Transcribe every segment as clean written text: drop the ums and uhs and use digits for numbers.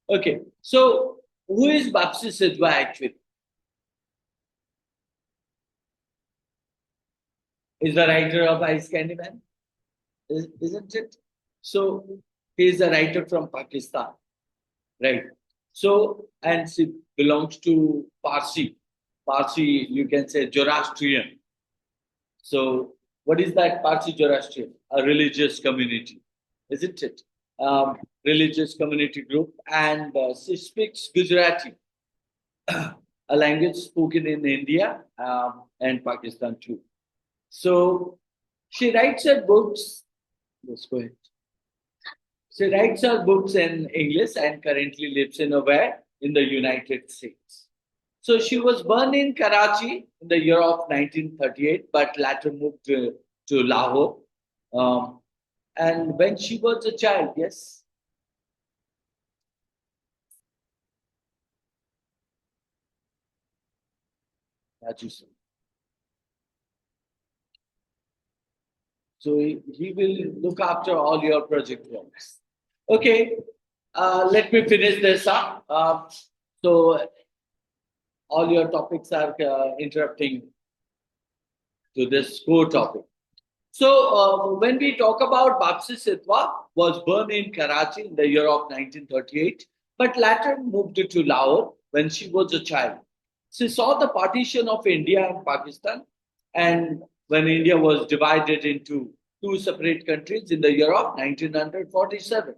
Okay, so who is Bapsi Sidhwa actually? Is the writer of Ice Candy Man, isn't it? So he is a writer from Pakistan, right? So and she belongs to Parsi. Parsi, you can say Zoroastrian. So what is that Parsi Zoroastrian? A religious community, isn't it? Religious community group, and she speaks Gujarati, a language spoken in India and Pakistan too. So she writes her books. Let's go ahead. She writes her books in English and currently lives in where? In the United States. So she was born in Karachi in the year of 1938, but later moved to Lahore. Um, and when she was a child, yes, Raju sir. So he will look after all your project works. Okay, let me finish this up. So all your topics are interrupting to this core topic. So when we talk about Bapsi Sidhwa, was born in Karachi in the year of 1938, but later moved to Lahore when she was a child. She saw the partition of India and Pakistan, and when India was divided into two separate countries in the year of 1947.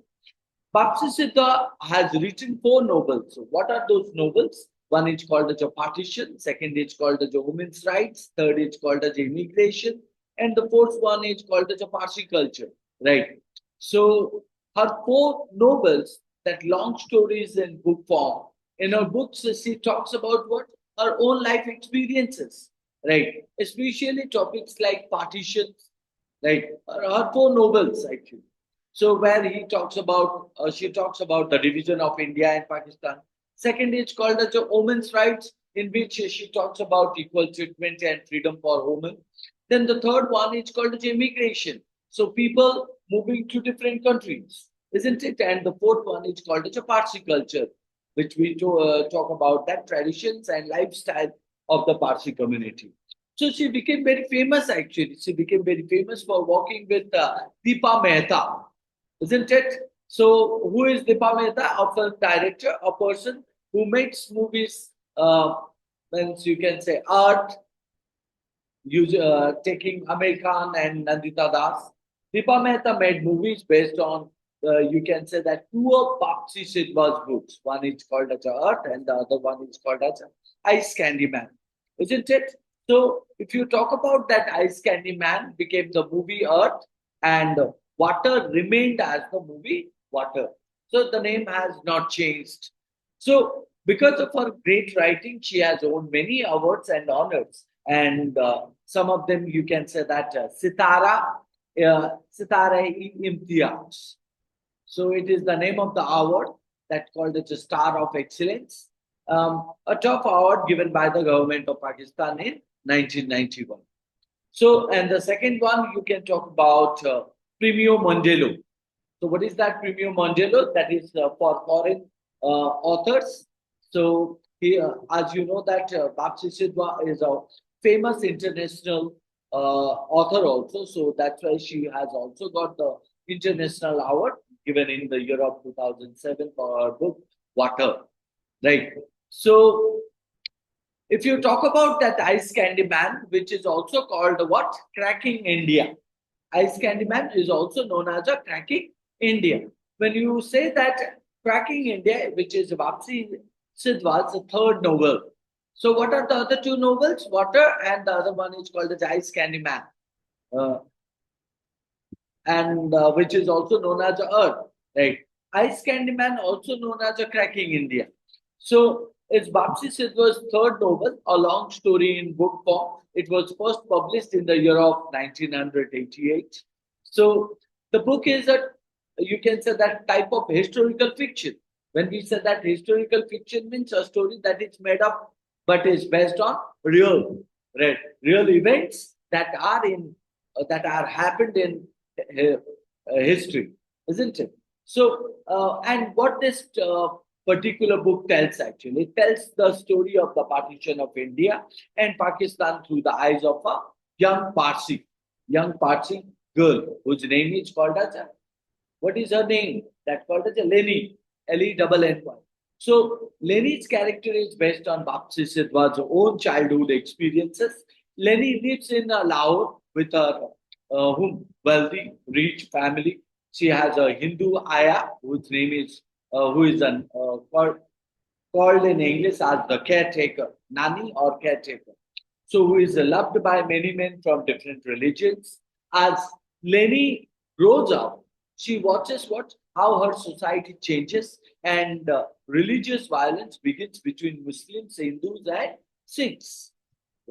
Bapsi Siddha has written four novels. So what are those novels? One is called as a partition, second is called as a women's rights, third is called as immigration, and the fourth one is called as a Parsi culture. Right. So her four novels, that long stories in book form, in her books she talks about what? Her own life experiences. Right. Especially topics like partitions, right? Her four novels actually. So where she talks about the division of India and Pakistan. Second is called as the women's rights, in which she talks about equal treatment and freedom for women. Then the third one is called as immigration. So people moving to different countries, isn't it? And the fourth one is called as a Parsi culture, which we talk about that traditions and lifestyle of the Parsi community. So she became very famous actually. She became very famous for working with Deepa Mehta, isn't it? So, who is Deepa Mehta? A film director, a person who makes movies, means you can say art, taking Amir Khan and Nandita Das. Deepa Mehta made movies based on, you can say that two of Bapsi Sidhwa's books. One is called as Art and the other one is called as Ice Candy Man. Isn't it? So, if you talk about that Ice Candy Man became the movie Earth and Water remained as the movie Water. So, the name has not changed. So, because of her great writing, she has won many awards and honors. And some of them you can say that Sitara Imtiaz. So it is the name of the award that called it a Star of Excellence, a top award given by the government of Pakistan in 1991. So, and the second one you can talk about Premio Mondelo. So, what is that Premio Mondelo? That is for foreign authors. So, as you know, that Bapsi Sidhwa is a famous international author also. So, that's why she has also got the international award given in the year of 2007 for her book Water. Right. So, if you talk about that Ice Candy Man, which is also called what? Cracking India. Ice Candy Man is also known as a Cracking India. When you say that Cracking India, which is Bapsi Sidhwa's third novel. So what are the other two novels? Water and the other one is called the Ice Candy Man. Uh, and which is also known as Earth, right? Ice Candy Man, also known as a Cracking India. So it's Bapsi Sidhwa's third novel, a long story in book form. It was first published in the year of 1988. So the book is a, you can say that type of historical fiction. When we say that historical fiction means a story that is made up but is based on real, right, real events that are happened in history, isn't it? So, and what this particular book tells actually. It tells the story of the partition of India and Pakistan through the eyes of a young Parsi girl whose name is called as what is her name? That called as a Lenny, Lenny. So Lenny's character is based on Bapsi Sidhwa's own childhood experiences. Lenny lives in Lahore with her wealthy, rich family. She has a Hindu ayah whose name is who is called in English as the caretaker, nanny or caretaker. So who is loved by many men from different religions. As Lenny grows up, she watches what how her society changes and religious violence begins between Muslims, Hindus, and Sikhs.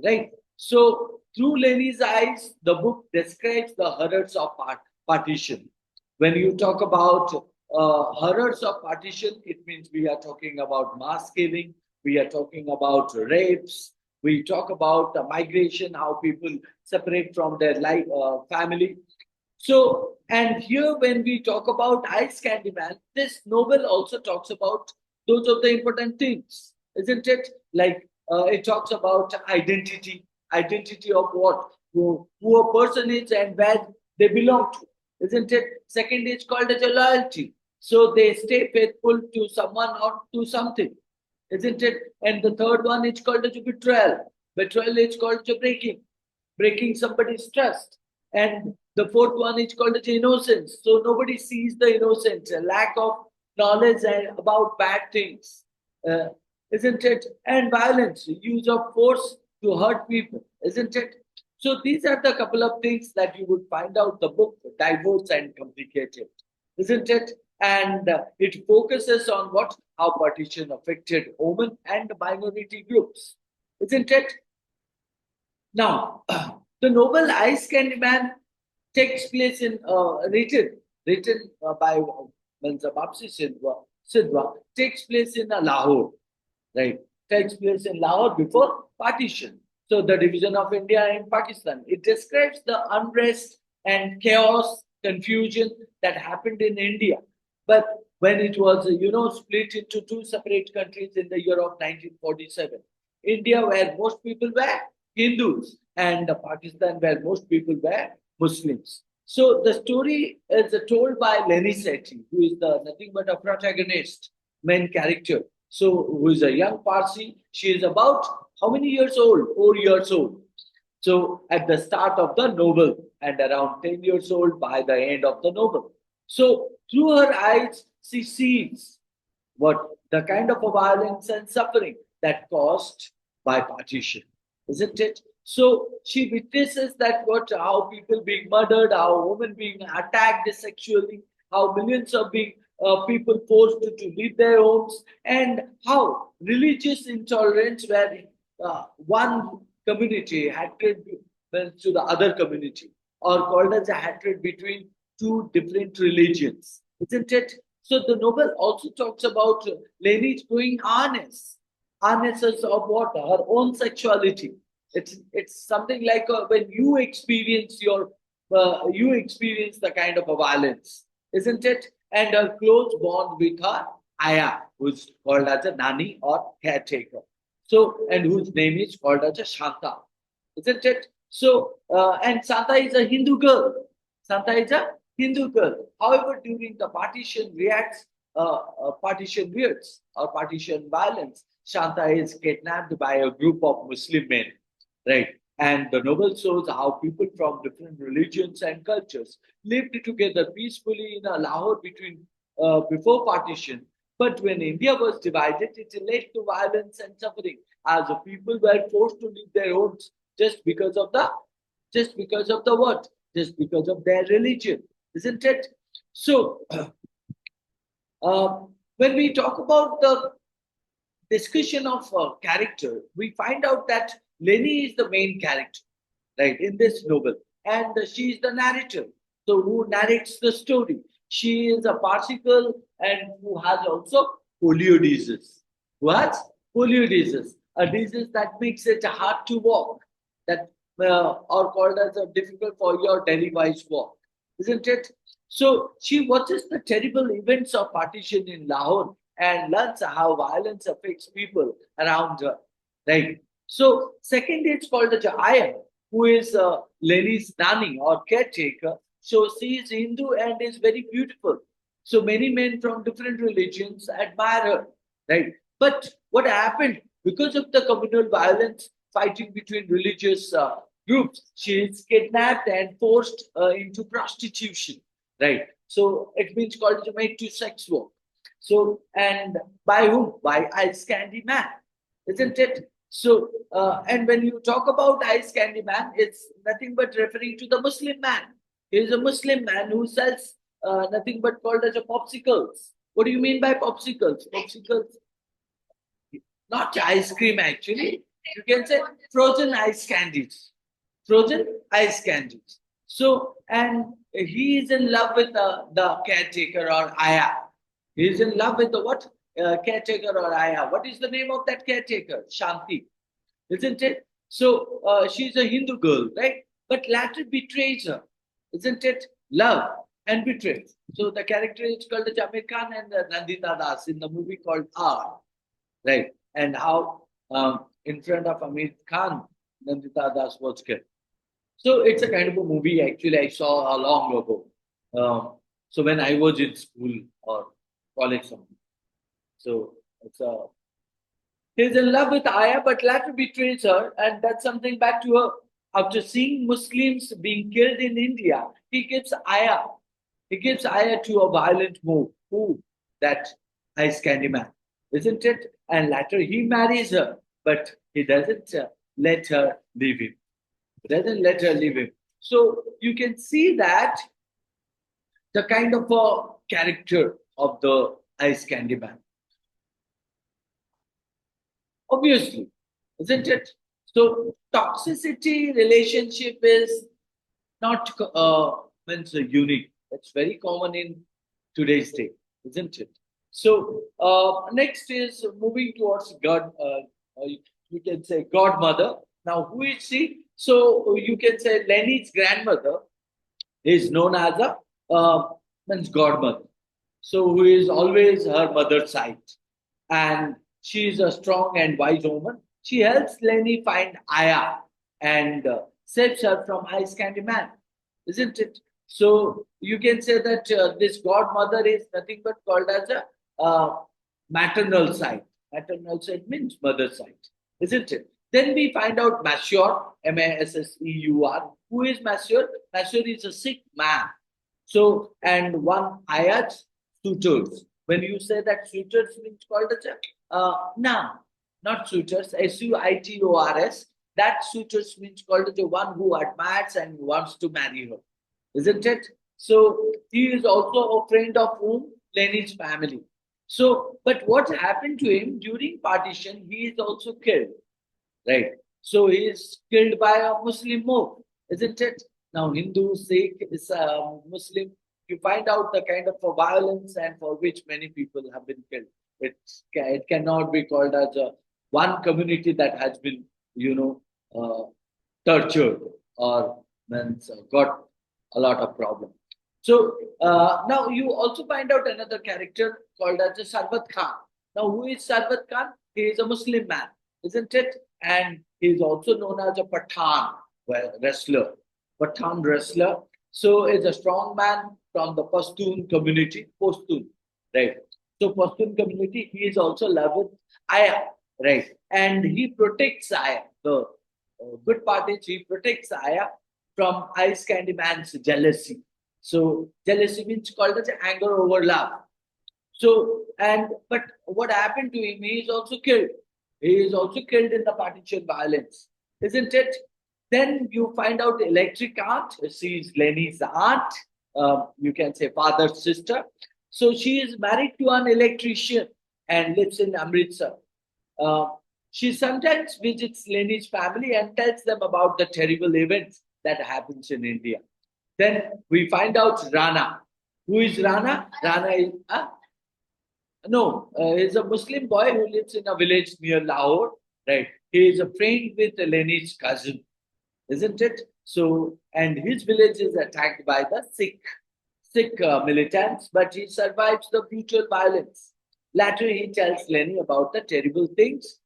Right. So through Lenny's eyes, the book describes the horrors of partition. When you talk about horrors of partition, it means we are talking about mass killing, we are talking about rapes, we talk about migration, how people separate from their life, family. So, and here when we talk about Ice Candyman, this novel also talks about those of the important things, isn't it? Like it talks about identity of what, who a person is and where they belong to, isn't it? Second is called as a loyalty. So they stay faithful to someone or to something, isn't it? And the third one is called as a betrayal. Betrayal is called as a breaking somebody's trust. And the fourth one is called as innocence. So nobody sees the innocence, a lack of knowledge and about bad things, uh, isn't it? And violence, use of force to hurt people, isn't it? So these are the couple of things that you would find out the book diverse and complicated, isn't it? And it focuses on what how partition affected women and minority groups, isn't it? Now, the novel Ice Candy Man takes place in written by Bapsi Sidhwa takes place in Lahore, right? Takes place in Lahore before partition. So the division of India and Pakistan. It describes the unrest and chaos, confusion that happened in India. But when it was, split into two separate countries in the year of 1947, India, where most people were Hindus, and Pakistan, where most people were Muslims. So the story is told by Lenny Sethi, who is the nothing but a protagonist, main character. So who is a young Parsi. She is about how many years old? 4 years old. So at the start of the novel, and around 10 years old by the end of the novel. So through her eyes, she sees what the kind of a violence and suffering that caused by partition, isn't it? So she witnesses that what how people being murdered, how women being attacked sexually, how millions of being people forced to leave their homes, and how religious intolerance where one community hatred to the other community, or called as a hatred between two different religions, isn't it? So the novel also talks about Lenny going harnesses of what her own sexuality. It's something like when you experience the kind of a violence, isn't it? And her close bond with her ayah, who's called as a nanny or caretaker. So and whose name is called as a Shanta, isn't it? So and Shanta is a Hindu girl. Shanta is a Hindu girl. However, during the partition riots or partition violence, Shanta is kidnapped by a group of Muslim men, right? And the novel shows how people from different religions and cultures lived together peacefully in a Lahore between before partition. But when India was divided, it led to violence and suffering as the people were forced to leave their homes just because of the what? Just because of their religion, isn't it? So when we talk about the discussion of character, we find out that Lenny is the main character, right, in this novel, and she is the narrator. So, who narrates the story? She is a Parsi girl and who has also polio disease. Who has polio disease, a disease that makes it hard to walk, that or called as a difficult for your daily wise walk, isn't it? So she watches the terrible events of partition in Lahore and learns how violence affects people around her. Right. So, second is called the ayah, who is Lenny's nanny or caretaker. So, she is Hindu and is very beautiful. So, many men from different religions admire her. Right. But what happened because of the communal violence fighting between religious groups? She is kidnapped and forced into prostitution. Right. So, it means called to made to sex work. So, and by whom? By Ice Candy Man, isn't it? So, and when you talk about Ice Candy Man, it's nothing but referring to the Muslim man. He is a Muslim man who sells nothing but called as a popsicles. What do you mean by popsicles? Popsicles, not ice cream actually. You can say frozen ice candies. Frozen ice candies. So, and he is in love with the caretaker or ayah. He is in love with the what? Caretaker or ayah. What is the name of that caretaker? Shanti, isn't it? So she's a Hindu girl, right? But later betrays her, isn't it? Love and betrays. So the character is called the Jamir Khan and Nandita Das in the movie called R, right? And how in front of Amir Khan, Nandita Das was killed. So it's a kind of a movie actually I saw long ago. So when I was in school or college something. So it's a he's in love with Aya, but later betrays her and does something back to her. After seeing Muslims being killed in India, he gives Aya. He gives Aya to a violent move. Who? That Ice Candy Man, isn't it? And later he marries her, but he doesn't let her leave him. He doesn't let her leave him. So you can see that the kind of a character of the Ice Candy Man. Obviously, isn't it? So toxicity relationship is not means unique. It's very common in today's day, isn't it? So next is moving towards God. You can say godmother. Now, who is she? So you can say Lenny's grandmother is known as a means godmother. So who is always her mother's side, and she is a strong and wise woman. She helps Lenny find Aya and saves her from Ice Candy Man, isn't it? So you can say that this godmother is nothing but called as a maternal side. Maternal side means mother side, isn't it? Then we find out Masseur, Masseur. Who is Masseur? Masseur is a Sikh man. So, and one ayat, suitors. When you say that suitors means called as a, no, not suitors, Suitors. That suitors means called as the one who admires and wants to marry her, isn't it? So he is also a friend of whom? Lenny's family. So, but what happened to him during partition? He is also killed, right? So he is killed by a Muslim mob, isn't it? Now, Hindu, Sikh, is Muslim. You find out the kind of violence and for which many people have been killed. It cannot be called as a one community that has been, tortured or means got a lot of problem. So now you also find out another character called as the Sarbat Khan. Now, who is Sarbat Khan? He is a Muslim man, isn't it? And he is also known as a Pathan wrestler. Pathan wrestler. So is a strong man from the Pashtun community. Pashtun, right? So Pashtun community, he is also loved with Ayah, right? And he protects Ayah. The good part is he protects Ayah from Ice Candy Man's jealousy. So jealousy means called as anger over love. So and but what happened to him? He is also killed. He is also killed in the partition violence, isn't it? Then you find out the electric aunt. She is Lenny's aunt. You can say father's sister. So she is married to an electrician and lives in Amritsar. Uh, she sometimes visits Lenny's family and tells them about the terrible events that happens in India. Then we find out Rana. Who is Rana? Rana is no, he's a Muslim boy who lives in a village near Lahore. Right, he is a friend with Lenny's cousin, isn't it? So, and his village is attacked by the Sikh militants, but he survives the brutal violence. Later, he tells Lenny about the terrible things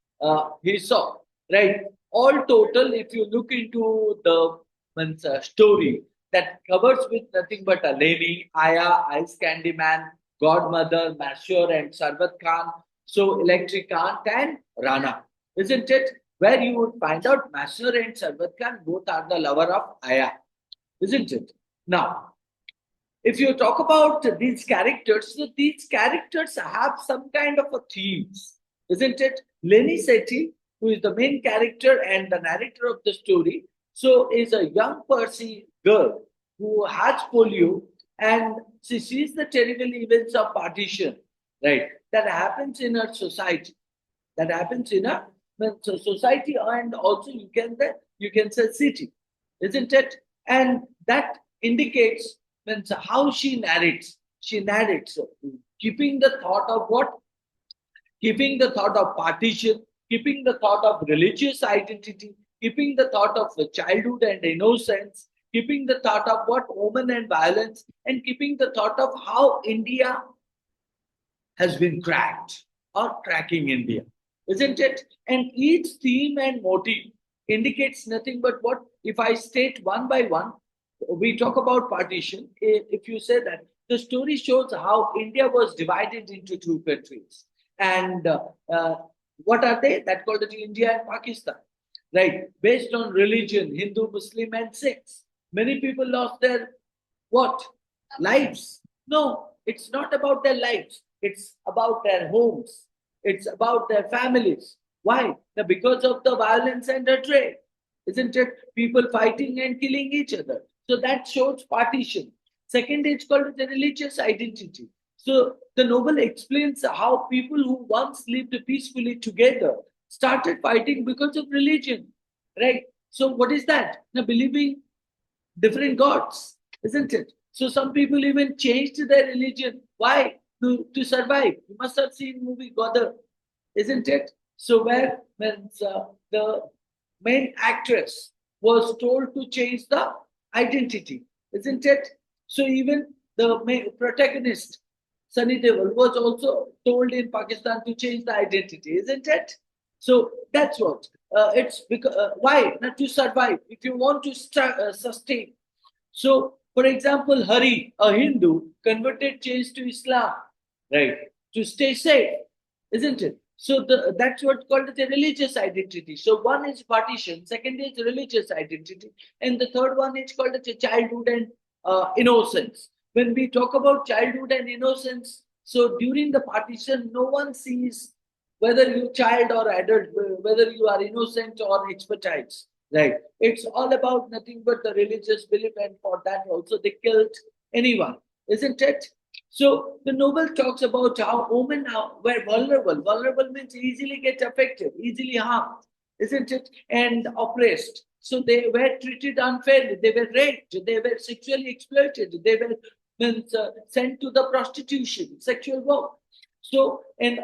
he saw. Right. All total, if you look into the story that covers with nothing but a Lenny, Ayah, Ice Candy Man, Godmother, Mashur, and Sarvat Khan, so Electric Khan and Rana, isn't it? Where you would find out Mashur and Sarvat Khan both are the lover of Ayah, isn't it? Now, if you talk about these characters, so these characters have some kind of a themes, isn't it? Lenny Sethi, who is the main character and the narrator of the story, so is a young Parsi girl who has polio, and she sees the terrible events of partition, right? That happens in her society. That happens in a society, and also you can say city, isn't it? And that indicates means how she narrates. She narrates, keeping the thought of what? Keeping the thought of partition, keeping the thought of religious identity, keeping the thought of the childhood and innocence, keeping the thought of what? Woman and violence, and keeping the thought of how India has been cracked or cracking India, isn't it? And each theme and motive indicates nothing but what? If I state one by one, we talk about partition. If you say that, the story shows how India was divided into two countries. And what are they? That called it India and Pakistan, right? Based on religion, Hindu, Muslim, and Sikhs. Many people lost their what? Lives. No, it's not about their lives. It's about their homes. It's about their families. Why? Because of the violence and the trade. Isn't it? People fighting and killing each other. So that shows partition. Second, it's called the religious identity. So the novel explains how people who once lived peacefully together started fighting because of religion. Right? So what is that? Now believing different gods, isn't it? So some people even changed their religion. Why? To survive. You must have seen movie Godar, isn't it? So where the main actress was told to change the identity, isn't it? So even the main protagonist, Sunny Deol, was also told in Pakistan to change the identity, isn't it? So that's what. It's because why? Not to survive. If you want to sustain. So, for example, Hari, a Hindu, converted, changed to Islam, right? To stay safe, isn't it? So that's what's called the religious identity. So one is partition, second is religious identity, and the third one is called the childhood and innocence. When we talk about childhood and innocence, so during the partition, no one sees whether you child or adult, whether you are innocent or expertise. Right. It's all about nothing but the religious belief, and for that also they killed anyone, isn't it? So the novel talks about how women were vulnerable. Vulnerable means easily get affected, easily harmed, isn't it? And oppressed. So they were treated unfairly. They were raped. They were sexually exploited. They were sent to the prostitution, sexual work. So, and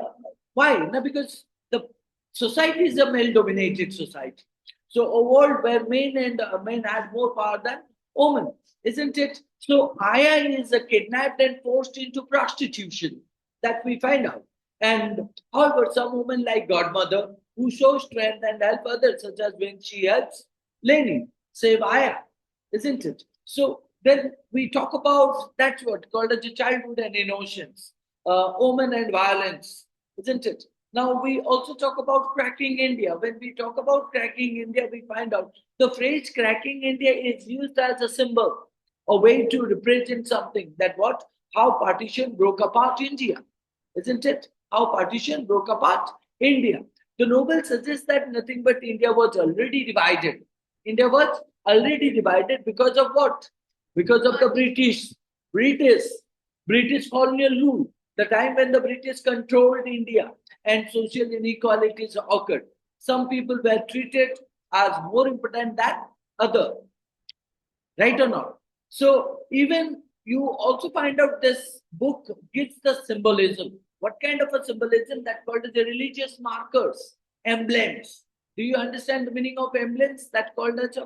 why? Now, because the society is a male-dominated society. So a world where men had more power than women, isn't it? So Aya is kidnapped and forced into prostitution. That we find out. And however, some women like Godmother who show strength and help others, such as when she helps Lenny save Aya, isn't it? So then we talk about that's what called as childhood and innocence, women and violence, isn't it? Now we also talk about cracking India. When we talk about cracking India, we find out the phrase cracking India is used as a symbol, a way to represent something that what? How partition broke apart India, isn't it? How partition broke apart India. The novel suggests that nothing but India was already divided. India was already divided because of what? Because of the British, British colonial rule. The time when the British controlled India and social inequalities occurred. Some people were treated as more important than other, right or not? So even you also find out this book gives the symbolism. What kind of a symbolism? That called the religious markers, emblems. Do you understand the meaning of emblems? That called as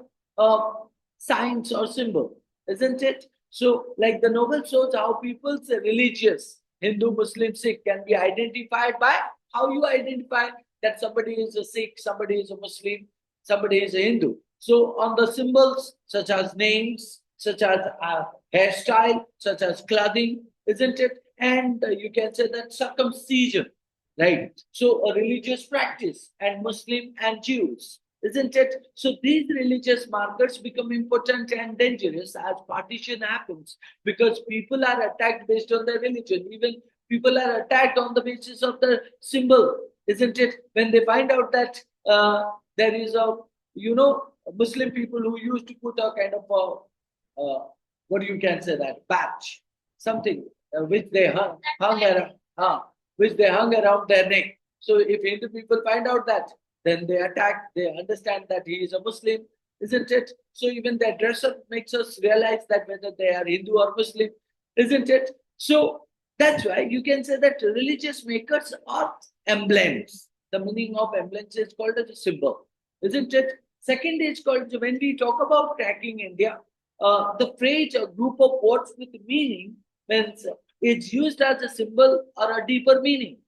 signs or symbol, isn't it? So like the novel shows how people's religious Hindu, Muslim, Sikh can be identified by how you identify that somebody is a Sikh, somebody is a Muslim, somebody is a Hindu. So on the symbols such as names, such as hairstyle, such as clothing, isn't it? And you can say that circumcision, right? So a religious practice and Muslim and Jews, isn't it? So these religious markers become important and dangerous as partition happens because people are attacked based on their religion. Even people are attacked on the basis of the symbol, isn't it? When they find out that there is a, Muslim people who used to put a kind of what you can say that badge, something which they hung around, which they hung around their neck. So if Hindu people find out that, then they attack. They understand that he is a Muslim, isn't it? So even their dress up makes us realize that whether they are Hindu or Muslim, isn't it? So that's why you can say that religious makers are emblems. The meaning of emblems is called as a symbol, isn't it? Second is called, when we talk about cracking India, the phrase a group of words with meaning means it's used as a symbol or a deeper meaning,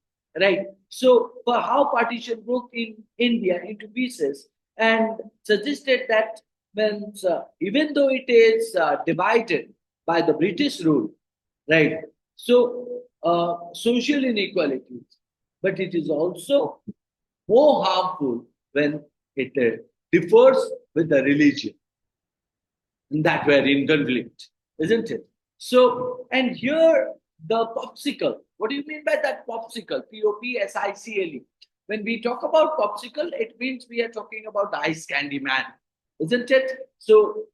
right? So, for how partition broke in India into pieces and suggested that means even though it is divided by the British rule, right? So, social inequalities, but it is also more harmful when it differs with the religion that were in conflict, isn't it? So, and here the popsicle. What do you mean by that popsicle? Popsicle. When we talk about popsicle, it means we are talking about the ice candy man, isn't it? So,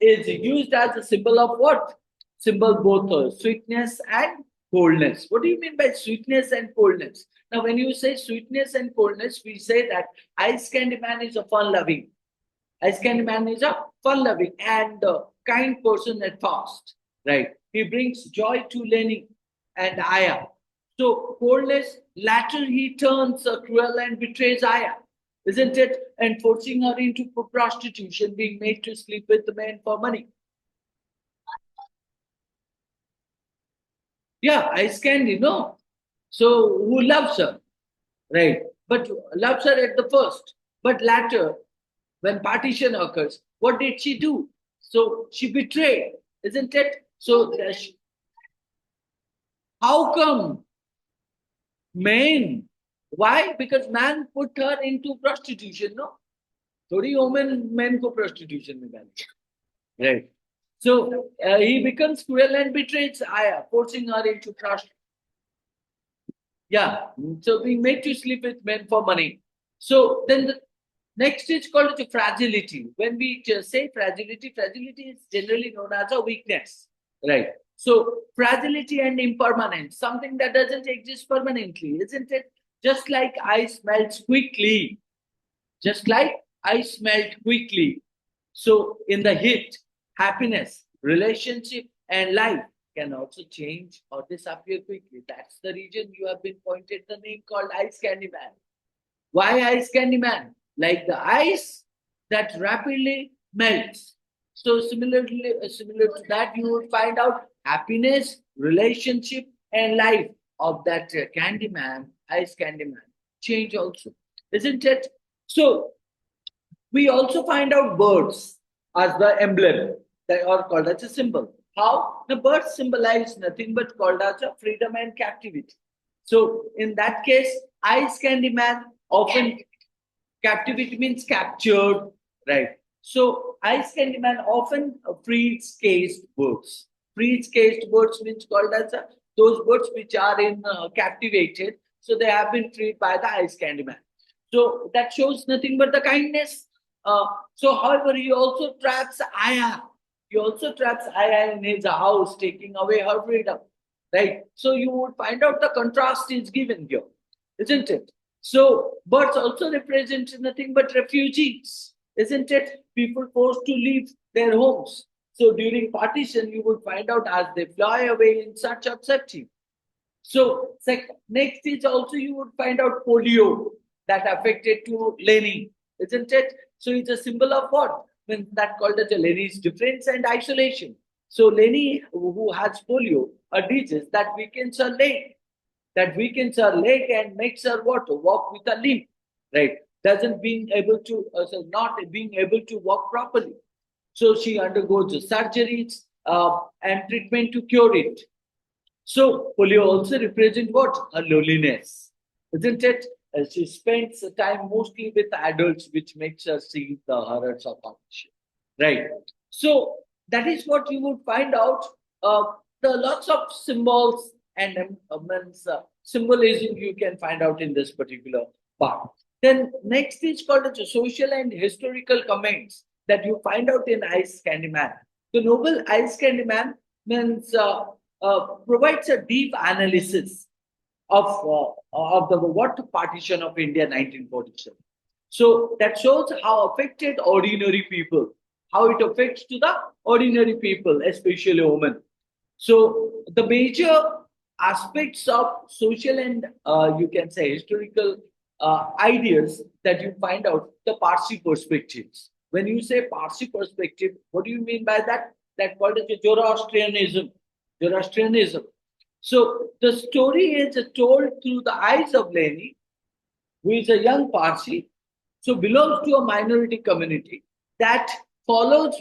it's used as a symbol of what? Symbol both sweetness and coldness. What do you mean by sweetness and coldness? Now, when you say sweetness and coldness, we say that ice candy man is a fun loving. Ice candy man is a fun loving and kind person at first, right? He brings joy to Lenny and Ayah. So, coldness, latter he turns cruel and betrays Ayah, isn't it? And forcing her into prostitution, being made to sleep with the men for money. Yeah, ice candy, no. So, who loves her, right? But loves her at the first. But later, when partition occurs, what did she do? So, she betrayed, isn't it? So, how come men? Why? Because man put her into prostitution, no? थोड़ी woman men को prostitution में डाली, right? So he becomes cruel and betrays Aya, forcing her into prostitution. Yeah, so being made to sleep with men for money. So then the next is called the fragility. When we just say fragility, fragility is generally known as a weakness, right? So fragility and impermanence, something that doesn't exist permanently, isn't it? Just like ice melts quickly, just like ice melt quickly. So in the heat, happiness, relationship, and life can also change or disappear quickly. That's the reason you have been pointed the name called Ice Candy Man. Why Ice Candy Man? Like the ice that rapidly melts. So similarly, similar to that, you would find out happiness, relationship, and life of that candy man, Ice Candy Man, change also, isn't it? So we also find out birds as the emblem. They are called as a symbol. How? The birds symbolize nothing but called as a freedom and captivity. So in that case, Ice Candy Man often captivity means captured, right? So Ice Candy Man often frees caged birds. Frees caged birds means called as those birds which are in captivated. So they have been freed by the Ice Candy Man. So that shows nothing but the kindness. So, however, he also traps Ayah. He also traps Ayah in his house, taking away her freedom. Right? So, you would find out the contrast is given here, isn't it? So, birds also represent nothing but refugees, isn't it? People forced to leave their homes. So, during partition, you would find out as they fly away in search of safety. So, next is also you would find out polio that affected to Lenny, isn't it? So it's a symbol of what? When that called as a Lenny's difference and isolation. So Lenny, who has polio, alleges that weakens her leg. That weakens her leg and makes her what? Walk with a limp, right? Doesn't being able to, so not being able to walk properly. So she undergoes surgeries and treatment to cure it. So polio also represents what? Her loneliness, isn't it? She spends time mostly with adults, which makes her see the horrors of partition. Right. So that is what you would find out. Uh, the lots of symbols and symbolism you can find out in this particular part. Then next is called as the social and historical comments that you find out in Ice Candyman. The novel Ice Candyman means provides a deep analysis of the what partition of India 1947. So that shows how affected ordinary people, how it affects to the ordinary people, especially women. So the major aspects of social and you can say historical ideas that you find out the Parsi perspectives. When you say Parsi perspective, what do you mean by that? That called as Zoroastrianism. Zoroastrianism. So the story is told through the eyes of Lenny, who is a young Parsi, so belongs to a minority community that follows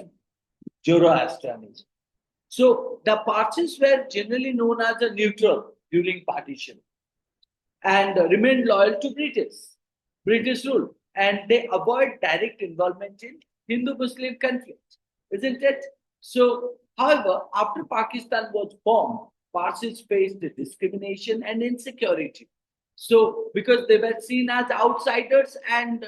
Zoroastrianism. So the Parsis were generally known as a neutral during partition and remained loyal to British rule, and they avoid direct involvement in Hindu-Muslim conflict, isn't it? So, however, after Pakistan was formed, Parsis faced discrimination and insecurity. So, because they were seen as outsiders and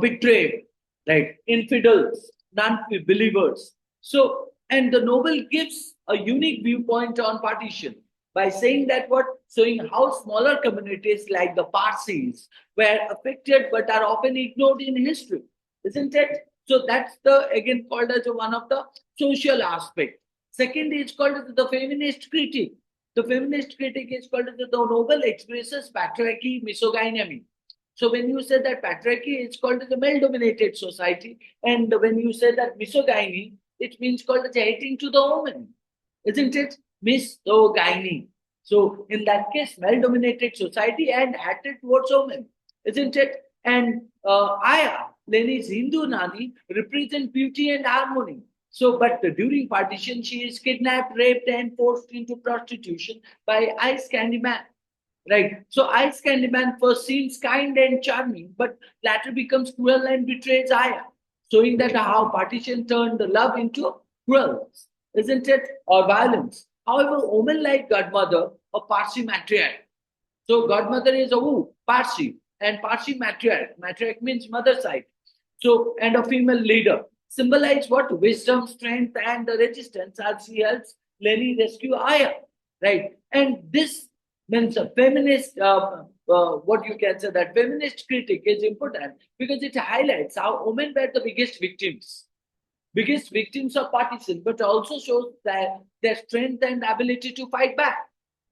betrayed, right? Infidels, non-believers. So, and the novel gives a unique viewpoint on partition by saying that what showing how smaller communities like the Parsis were affected but are often ignored in history, isn't it? So that's the again called as one of the social aspect. Second is called as the feminist critique. The feminist critique is called as the novel expresses patriarchy, misogyny. So when you say that patriarchy, it's called as a male-dominated society, and when you say that misogyny, it means called as hating to the woman, isn't it? Misogyny. So in that case, male-dominated society and hatred towards women, isn't it? And ayah, Lenny's Hindu nanny, represent beauty and harmony. So, but during partition, she is kidnapped, raped, and forced into prostitution by Ice Candy Man. Right. So Ice Candyman first seems kind and charming, but later becomes cruel and betrays Aya, showing that how partition turned the love into cruelness, isn't it? Or violence. However, women like Godmother, a Parsi matriarch. So Godmother is a who? Parsi. And Parsi matriarch. Matriarch means mother side. So, and a female leader. Symbolize what? Wisdom, strength, and the resistance as she helps Lenny rescue Aya. Right. And this means a feminist, what you can say that feminist critique is important because it highlights how women were the biggest victims of partition, but also shows that their strength and ability to fight back.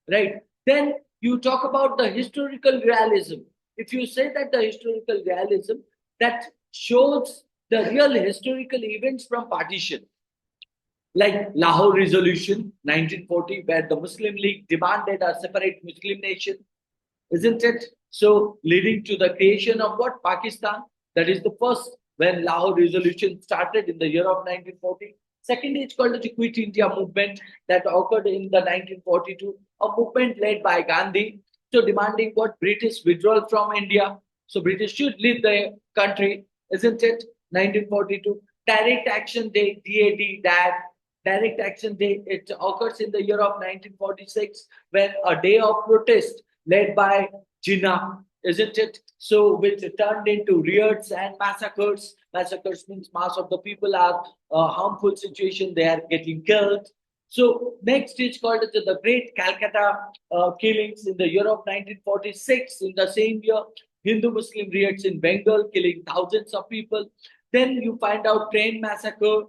Right. Then you talk about the historical realism. If you say that the historical realism that shows the real historical events from partition, like Lahore Resolution 1940, where the Muslim League demanded a separate Muslim nation, isn't it? So, leading to the creation of what? Pakistan. That is the first when Lahore Resolution started in the year of 1940. Second is called the Quit India movement that occurred in the 1942, a movement led by Gandhi, so demanding what British withdrawal from India. So British should leave the country, isn't it? 1942. Direct Action Day, DAD, Direct Action Day, it occurs in the year of 1946 when a day of protest led by Jinnah, isn't it? So, which turned into riots and massacres. Massacres means mass of the people are harmful situation, they are getting killed. So, next is called the Great Calcutta killings in the year of 1946. In the same year, Hindu Muslim riots in Bengal, killing thousands of people. Then you find out train massacre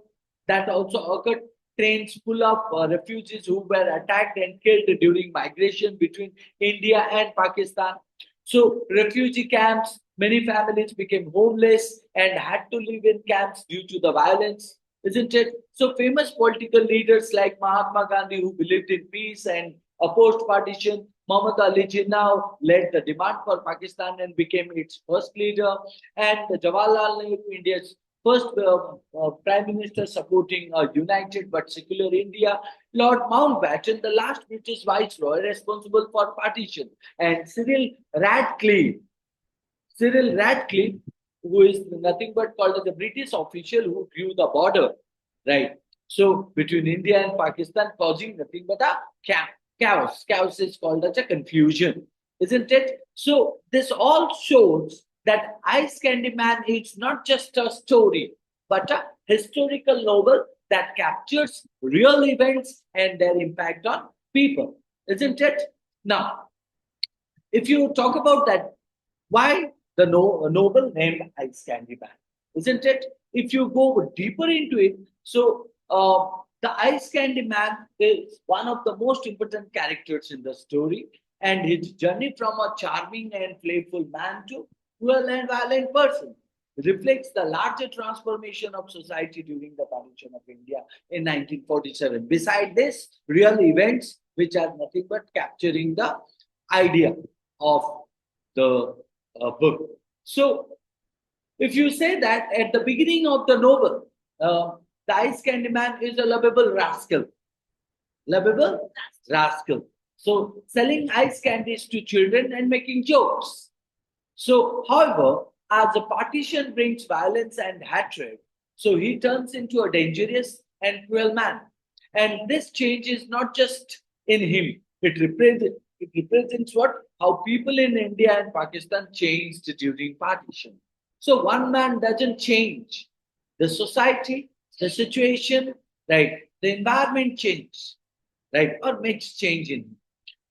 that also occurred, trains full of refugees who were attacked and killed during migration between India and Pakistan. So, refugee camps, many families became homeless and had to live in camps due to the violence. isn't it? So famous political leaders like Mahatma Gandhi, who believed in peace and opposed partition, Muhammad Ali Jinnah led the demand for Pakistan and became its first leader, and Jawaharlal Nehru, India's first prime minister, supporting a united but secular India. Lord Mountbatten, the last British viceroy responsible for partition, and Cyril Radcliffe, who is nothing but called as a British official who drew the border, right? So between India and Pakistan, causing nothing but a chaos. Chaos is called as a confusion, isn't it? So this all shows that Ice Candy Man is not just a story, but a historical novel that captures real events and their impact on people, isn't it? Now, if you talk about that, why the noble named Ice Candy Man? Isn't it? If you go deeper into it, so the Ice Candy Man is one of the most important characters in the story, and his journey from a charming and playful man to cruel and violent person reflects the larger transformation of society during the partition of India in 1947. Beside this, real events which are nothing but capturing the idea of the book. So, if you say that at the beginning of the novel, the Ice Candy Man is a lovable rascal. So, selling ice candies to children and making jokes. So, however, as the partition brings violence and hatred, so he turns into a dangerous and cruel man. And this change is not just in him, it represents what? How people in India and Pakistan changed during partition. So one man doesn't change. The society, the situation, right? The environment changes, right? Or makes change in him.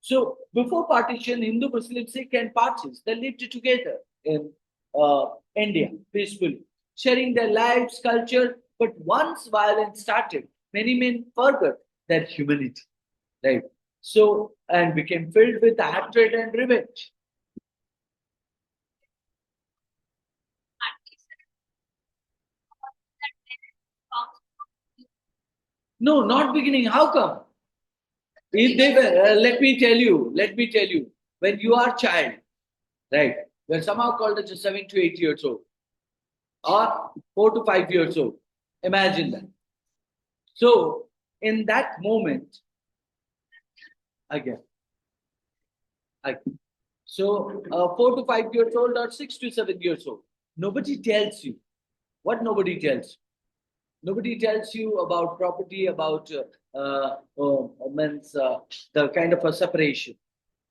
So before partition, Hindu, Muslim, Sikh, and Parsis, they lived together in India peacefully, sharing their lives, culture. But once violence started, many men forgot their humanity, right? So, and became filled with hatred and revenge. No, not beginning. How come? If they were, let me tell you, when you are child, right, we're somehow called as 7 to 8 years old or 4 to 5 years old. Imagine that. So, in that moment, again, again. So, 4 to 5 years old or 6 to 7 years old, nobody tells you. What nobody tells you? Nobody tells you about property, about the kind of a separation.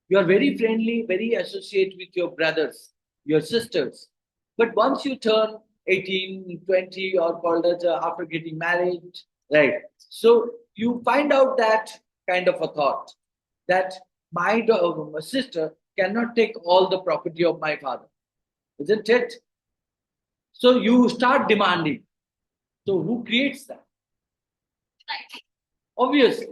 You are very friendly, very associate with your brothers, your sisters. But once you turn 18, 20, or called as after getting married, right? So you find out that kind of a thought that my sister cannot take all the property of my father, isn't it? So you start demanding. So who creates that? Obviously.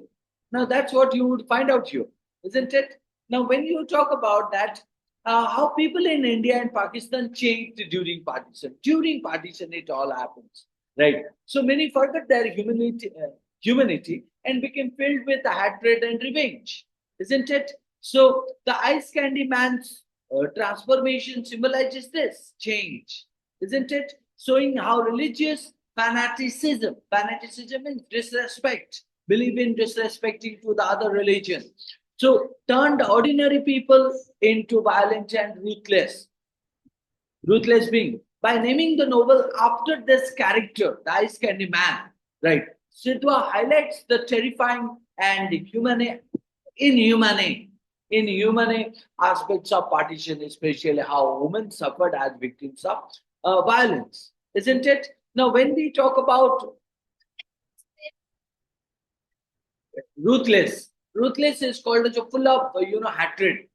Now that's what you would find out here, isn't it? Now, when you talk about that, how people in India and Pakistan changed during partition, it all happens, right? So many forgot their humanity and became filled with hatred and revenge, isn't it? So the Ice Candy Man's transformation symbolizes this change, isn't it? Showing how fanaticism means disrespect, believe in disrespecting to the other religion. So turned ordinary people into violent and ruthless being. By naming the novel after this character, the Ice Candy Man, right? Sidhwa highlights the terrifying and inhumane, inhumane aspects of partition, especially how women suffered as victims of violence, isn't it? Now, when we talk about ruthless is called as a full of hatred,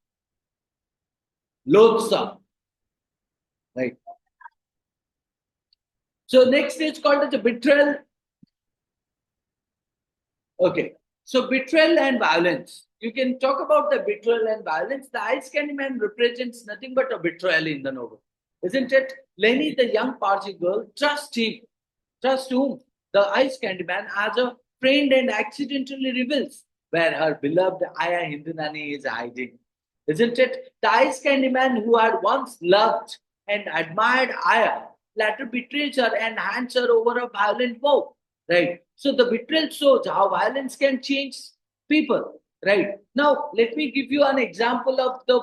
loathsome, right? So next is called as a betrayal. Okay, so betrayal and violence. You can talk about the betrayal and violence. The Ice Candy Man represents nothing but a betrayal in the novel, isn't it? Lenny, the young Parsi girl, trust him. Trust whom? the ice candy man as a friend and accidentally reveals where her beloved ayah Hindu nanny is hiding. Isn't it? The ice candy man who had once loved and admired ayah later betrays her and hands her over a violent foe. Right. So the betrayal shows how violence can change people. Right. Now, let me give you an example of the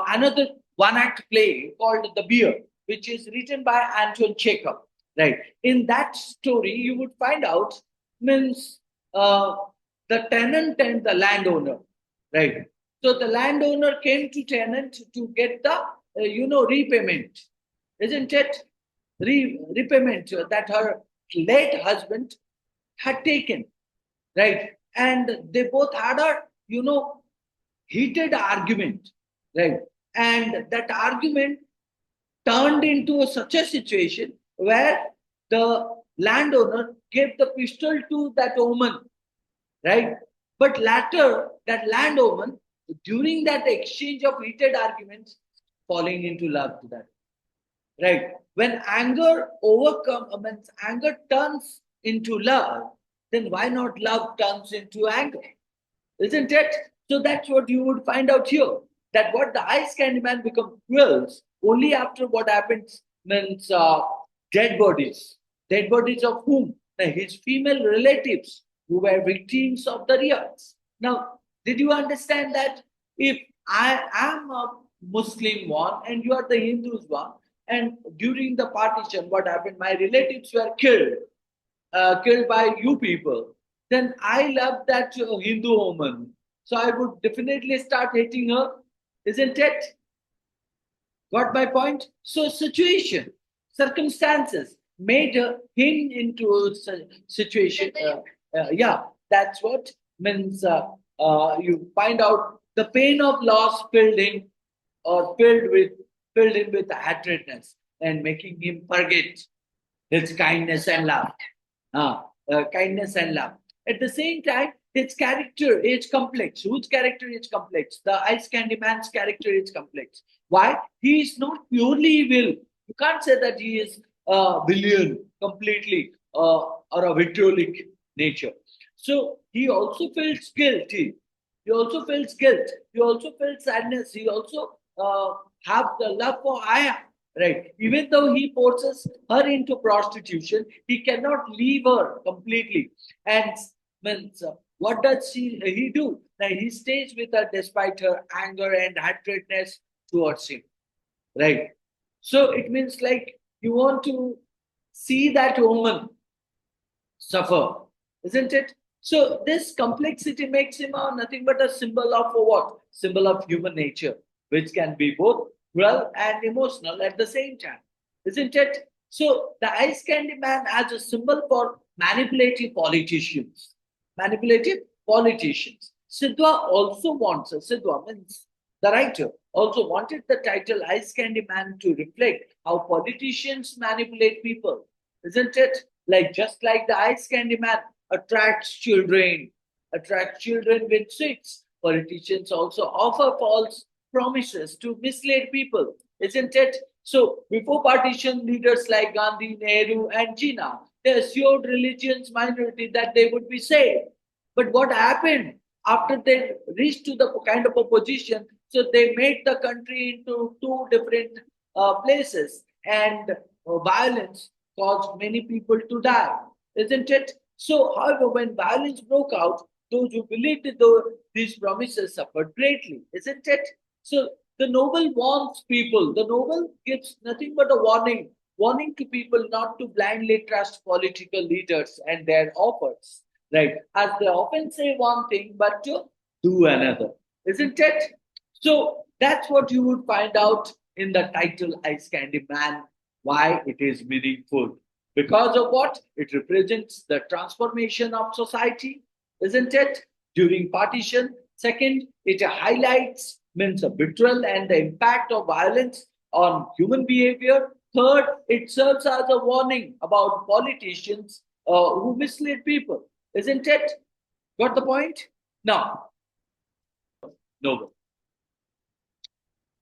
another one act play called The Beer, which is written by Anton Chekhov. Right. In that story, you would find out means the tenant and the landowner. Right. So the landowner came to tenant to get the repayment, isn't it? Repayment that her late husband had taken, right? And they both had a heated argument, right? And that argument turned into such a situation where the landowner gave the pistol to that woman, right? But later, that landowner, during that exchange of heated arguments, falling into love to that, right? When anger turns into love, then why not love turns into anger? Isn't it? So that's what you would find out here. That what the ice candy man becomes cruel only after what happens means dead bodies. Dead bodies of whom? His female relatives who were victims of the riots. Now, did you understand that if I am a Muslim one and you are the Hindus one, and during the partition, what happened? My relatives were killed by you people. Then I love that Hindu woman. So I would definitely start hating her, isn't it? Got my point? So situation, circumstances made him into a situation. Yeah, that's what means. You find out the pain of loss filled him, or filled him with hatredness and making him forget his kindness and love. Kindness and love. At the same time, his character is complex. Whose character is complex? The Ice Candy Man's character is complex. Why? He is not purely evil. You can't say that he is a villain completely or a vitriolic nature. So he also feels guilty. He also feels guilt. He also feels sadness. He also have the love for Aya. Right. Even though he forces her into prostitution, he cannot leave her completely. And means, what does he do? Now, he stays with her despite her anger and hatredness towards him. Right. So it means like you want to see that woman suffer, isn't it? So this complexity makes him nothing but a symbol of what? Symbol of human nature, which can be both cruel and emotional at the same time, isn't it? So the ice candy man as a symbol for manipulative politicians. Manipulative politicians. Sidhwa also wants, Sidhwa means the writer, also wanted the title Ice Candy Man to reflect how politicians manipulate people, isn't it? Like just like the Ice Candy Man attracts children with sweets. Politicians also offer false promises to mislead people, isn't it? So before partition, leaders like Gandhi, Nehru, and Jinnah, they assured religions minority that they would be saved. But what happened after they reached to the kind of a position? So they made the country into two different places, and violence caused many people to die, isn't it? So, however, when violence broke out, those who believed in these promises suffered greatly, isn't it? So, the novel warns people. The novel gives nothing but a warning to people not to blindly trust political leaders and their offers, right? As they often say one thing, but to do another, isn't it? So, that's what you would find out in the title Ice Candy Man, why it is meaningful. Because of what? It represents the transformation of society, isn't it? During partition. Second, it highlights means a betrayal and the impact of violence on human behavior. Third, it serves as a warning about politicians who mislead people, isn't it? Got the point? Now, novel.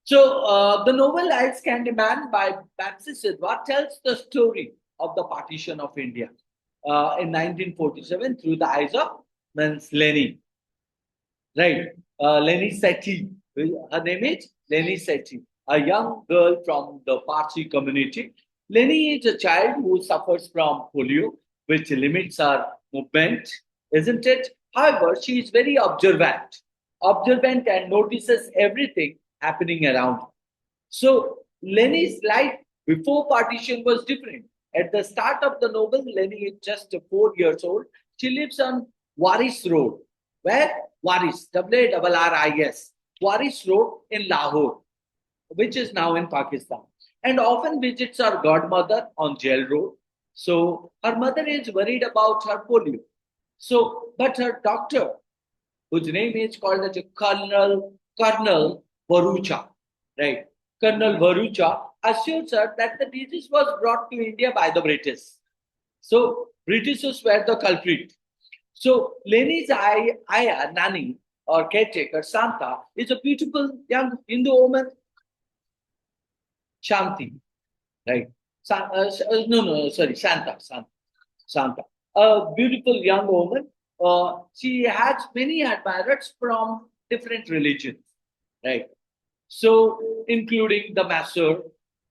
So, the novel Ice Candy Man by Bapsi Sidhwa tells the story of the partition of India. in 1947 through the eyes of Lenny. Right. Lenny Sethi. Her name is Lenny Sethi, a young girl from the Parsi community. Lenny is a child who suffers from polio, which limits her movement, isn't it? However, she is very observant and notices everything happening around her. So Lenny's life before partition was different. At the start of the novel, Lenny is just 4 years old. She lives on Waris Road. Where? Waris, Warris, Waris Road in Lahore, which is now in Pakistan, and often visits her godmother on Jail Road. So her mother is worried about her polio. So, but her doctor, whose name is called as Colonel Varucha, right? Colonel Varucha assures her that the disease was brought to India by the British. So Britishers were the culprit. So Lenny's ayah, nanny or caretaker, Santa, is a beautiful young Hindu woman, Shanti, right? No, sorry, Santa. A beautiful young woman. She has many admirers from different religions, right? So, including the master,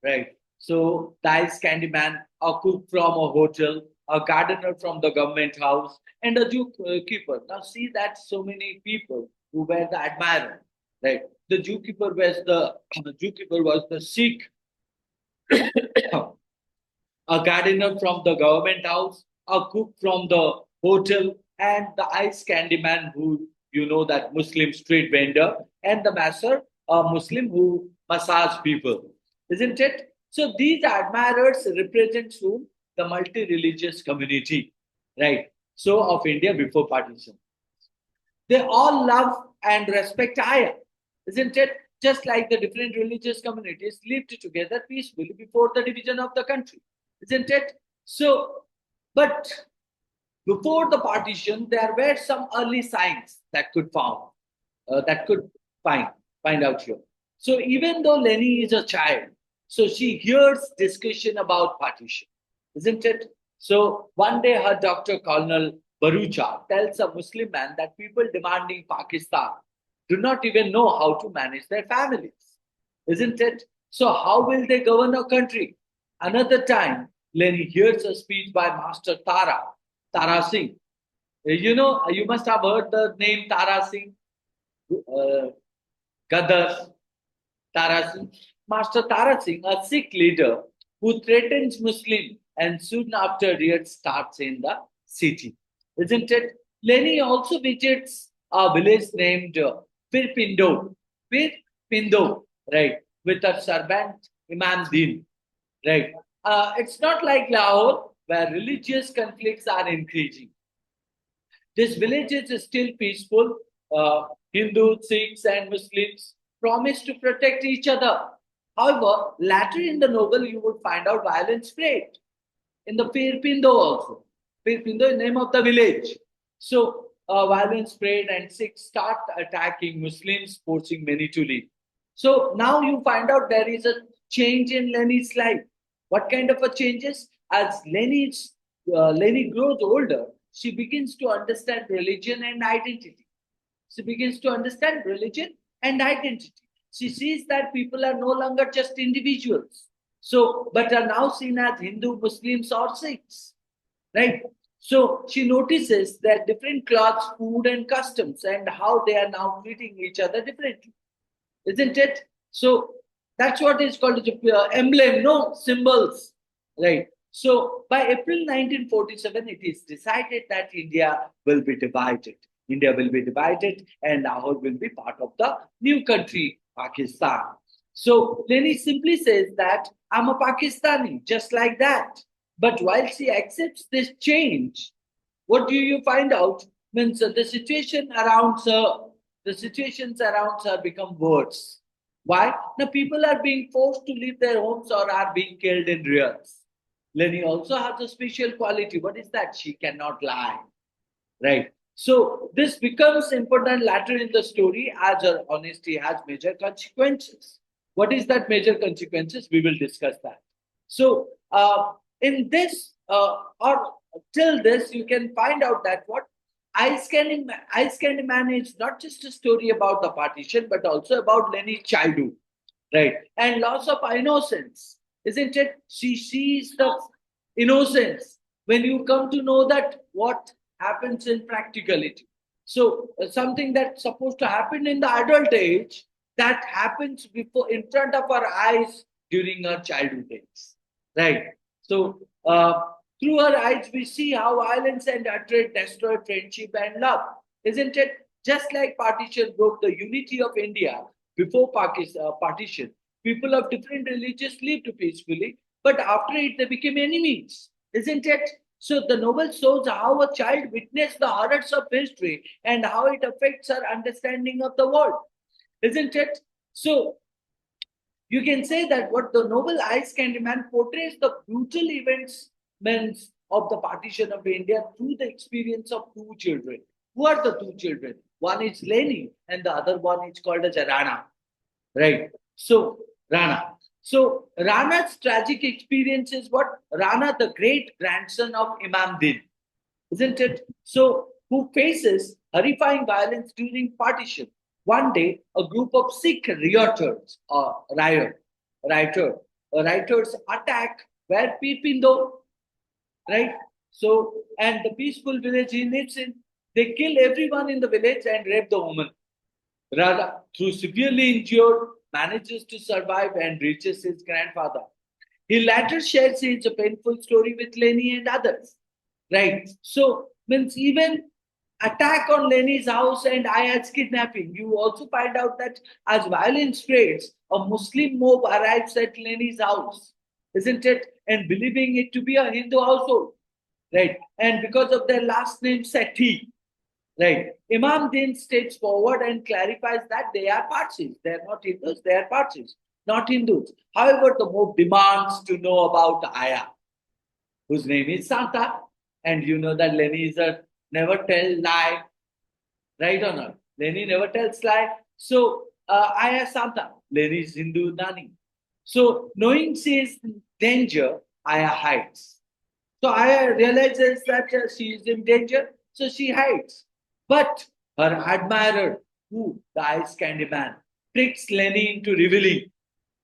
right? So, the ice candy man, a cook from a hotel, a gardener from the government house, and a zookeeper. Now, see that so many people who were the admirer, right? The zookeeper was the Sikh, a gardener from the government house, a cook from the hotel, and the ice candy man who that Muslim street vendor, and the master, a Muslim who massage people, isn't it? So these admirers represent whom? The multi-religious community, right? So of India before partition. They all love and respect ayah, isn't it? Just like the different religious communities lived together peacefully before the division of the country, isn't it? So, but before the partition, there were some early signs that could find out here. So even though Lenny is a child, so she hears discussion about partition, isn't it? So one day her doctor, Colonel Barucha, tells a Muslim man that people demanding Pakistan do not even know how to manage their families, isn't it? So how will they govern a country? Another time, Lenny hears a speech by Master Tara Singh. You must have heard the name Tara Singh, Gadar, Tara Singh. Master Tara Singh, a Sikh leader who threatens Muslim and soon after riots starts in the city, isn't it? Lenny also visits a village named Pirpindo, Pirpindo, right, with a servant Imam Din, right. It's not like Lahore where religious conflicts are increasing. This village is still peaceful. Hindus, Sikhs, and Muslims promise to protect each other. However, later in the novel, you would find out violence spread in the Pirpindo also. Pirpindo is the name of the village. So, violence spread and Sikhs start attacking Muslims, forcing many to leave. So, now you find out there is a change in Lenny's life. What kind of a changes? As Lenny grows older, she begins to understand religion and identity. She begins to understand religion and identity. She sees that people are no longer just individuals, so but are now seen as Hindu, Muslims, or Sikhs, right? So she notices that different clothes, food, and customs, and how they are now treating each other differently, isn't it? So that's what is called the emblem, no symbols, right? So by April 1947, it is decided that India will be divided. India will be divided, and Lahore will be part of the new country, Pakistan. So Lenny simply says that I'm a Pakistani, just like that. But while she accepts this change, what do you find out? Means the situations around her become worse. Why? Now people are being forced to leave their homes or are being killed in riots. Lenny also has a special quality. What is that? She cannot lie. Right. So this becomes important later in the story as her honesty has major consequences. What is that major consequences? We will discuss that. So in this, or till this, you can find out that what Ice Candy Man is not just a story about the partition, but also about Lenny's childhood, right? And loss of innocence, isn't it? She sees the innocence when you come to know that what happens in practicality. So something that's supposed to happen in the adult age, that happens before in front of our eyes during our childhood days, right? So through her eyes, we see how violence and hatred destroy friendship and love, isn't it? Just like partition broke the unity of India before partition, people of different religions lived peacefully, but after it, they became enemies, isn't it? So the novel shows how a child witnessed the horrors of history and how it affects her understanding of the world, isn't it? So you can say that what the novel Ice Candy Man portrays the brutal events of the partition of India through the experience of two children. Who are the two children? One is Lenny and the other one is called as Rana. Right. So Rana. So Rana's tragic experience is what? Rana, the great grandson of Imam Din, isn't it? So, who faces horrifying violence during partition. One day, a group of Sikh rioters, rioters attack where Pipindo, right? So, and the peaceful village he lives in, they kill everyone in the village and rape the woman. Rana, through severely injured, manages to survive and reaches his grandfather. He later shares his painful story with Lenny and others. Right. So means even attack on Lenny's house and Ayah's kidnapping. You also find out that as violence spreads, a Muslim mob arrives at Lenny's house, isn't it? And believing it to be a Hindu household. Right. And because of their last name Sethi, right. Imam then steps forward and clarifies that they are Parsis. They are not Hindus, they are Parsis, not Hindus. However, the mob demands to know about Ayah, whose name is Santa. And you know that Lenny is a never tell lie, right or not? Lenny never tells lie. So Ayah Santa, Lenny is Hindu nanny. So knowing she is in danger, Ayah hides. So Ayah realizes that she is in danger, so she hides. But her admirer, who the Ice Candy Man, tricks Lenny into revealing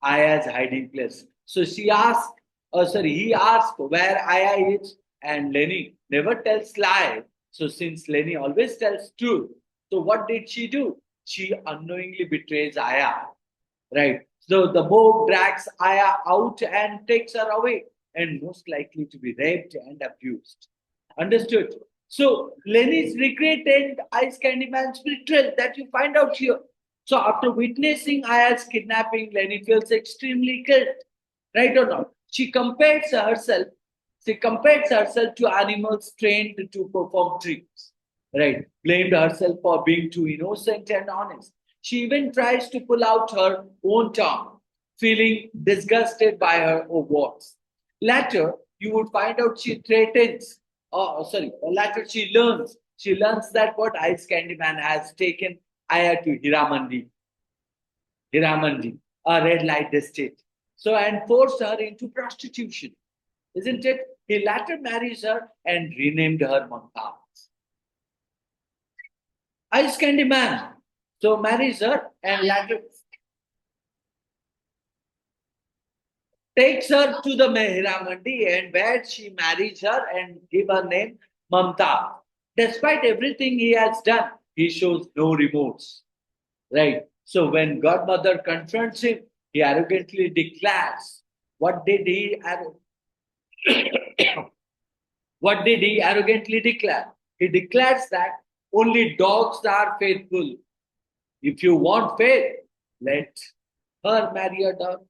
Aya's hiding place. So he asks where Aya is, and Lenny never tells lie. So since Lenny always tells truth, so what did she do? She unknowingly betrays Aya, right? So the mob drags Aya out and takes her away, and most likely to be raped and abused. Understood? So Lenny's regret and Ice Candy Man's betrayal that you find out here. So after witnessing Aya's kidnapping, Lenny feels extremely guilt, right or not? She compares herself to animals trained to perform tricks, right? Blamed herself for being too innocent and honest. She even tries to pull out her own tongue, feeling disgusted by her own words. Later, you would find out she threatens, later she learns that what Ice Candy Man has taken Aya to Hiramandi, a red light district. So, and forced her into prostitution, isn't it? He later marries her and renamed her Mumtaz. Ice Candy Man. So marries her and later takes her to the Mehiramandi and where she marries her and give her name Mamta. Despite everything he has done, he shows no remorse. Right. So when Godmother confronts him, he arrogantly declares, what did he what did he arrogantly declare? He declares that only dogs are faithful. If you want faith, let her marry a dog.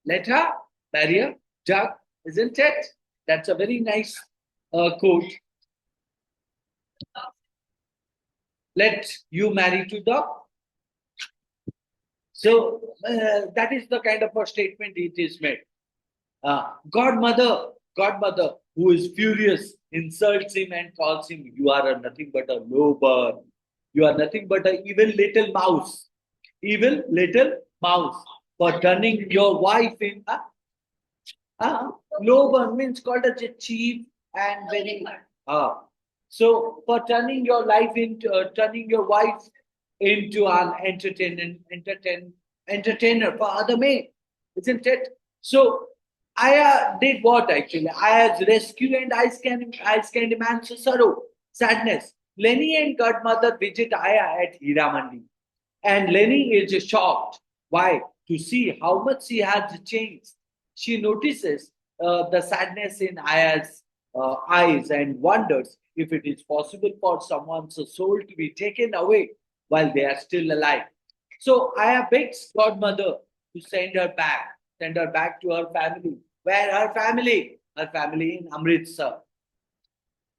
Let her marry a dog, isn't it? That's a very nice quote. Let you marry to dog. So that is the kind of a statement it is made. Godmother, who is furious, insults him and calls him, you are nothing but a low bird. You are nothing but an evil little mouse. Evil little mouse for turning your wife in a low bird means called as a chief and very so for turning your life into turning your wife into an entertainer for other men, isn't it? So Aya did what actually? Aya's rescue and ice candy man's sorrow, sadness. Lenny and godmother visit Aya at Hiramandi, and Lenny is shocked. Why? To see how much she has changed. She notices the sadness in Aya's eyes and wonders if it is possible for someone's soul to be taken away while they are still alive. So Aya begs godmother to send her back to her family. Where her family? Her family in Amritsar.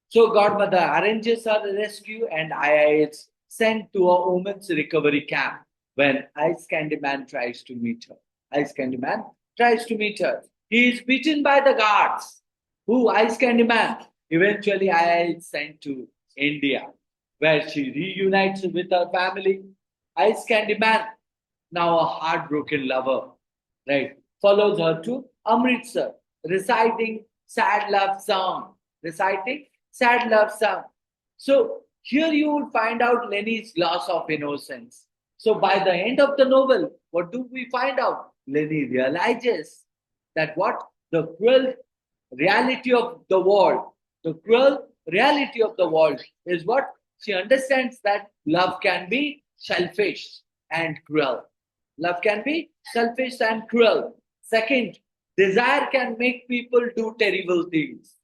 So godmother arranges her rescue and Aya is sent to a woman's recovery camp when Ice Candy Man tries to meet her. Ice Candy Man tries to meet her. He is beaten by the guards. Who? Ice Candy Man. Eventually, Aya is sent to India where she reunites with her family. Ice Candy Man, now a heartbroken lover, right, follows her to Amritsar, reciting sad love song. Reciting sad love song. So here you would find out Lenny's loss of innocence. So by the end of the novel, what do we find out? Lenny realizes that what the cruel reality of the world, the cruel reality of the world is what she understands that love can be selfish and cruel. Love can be selfish and cruel. Second, desire can make people do terrible things.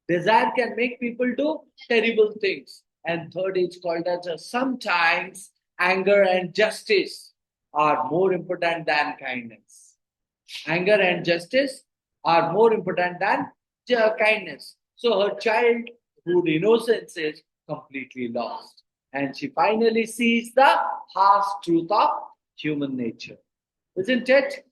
Desire can make people do terrible things. And third is called as sometimes anger and justice are more important than kindness. Anger and justice are more important than kindness. So her childhood innocence is completely lost. And she finally sees the harsh truth of human nature. Isn't it?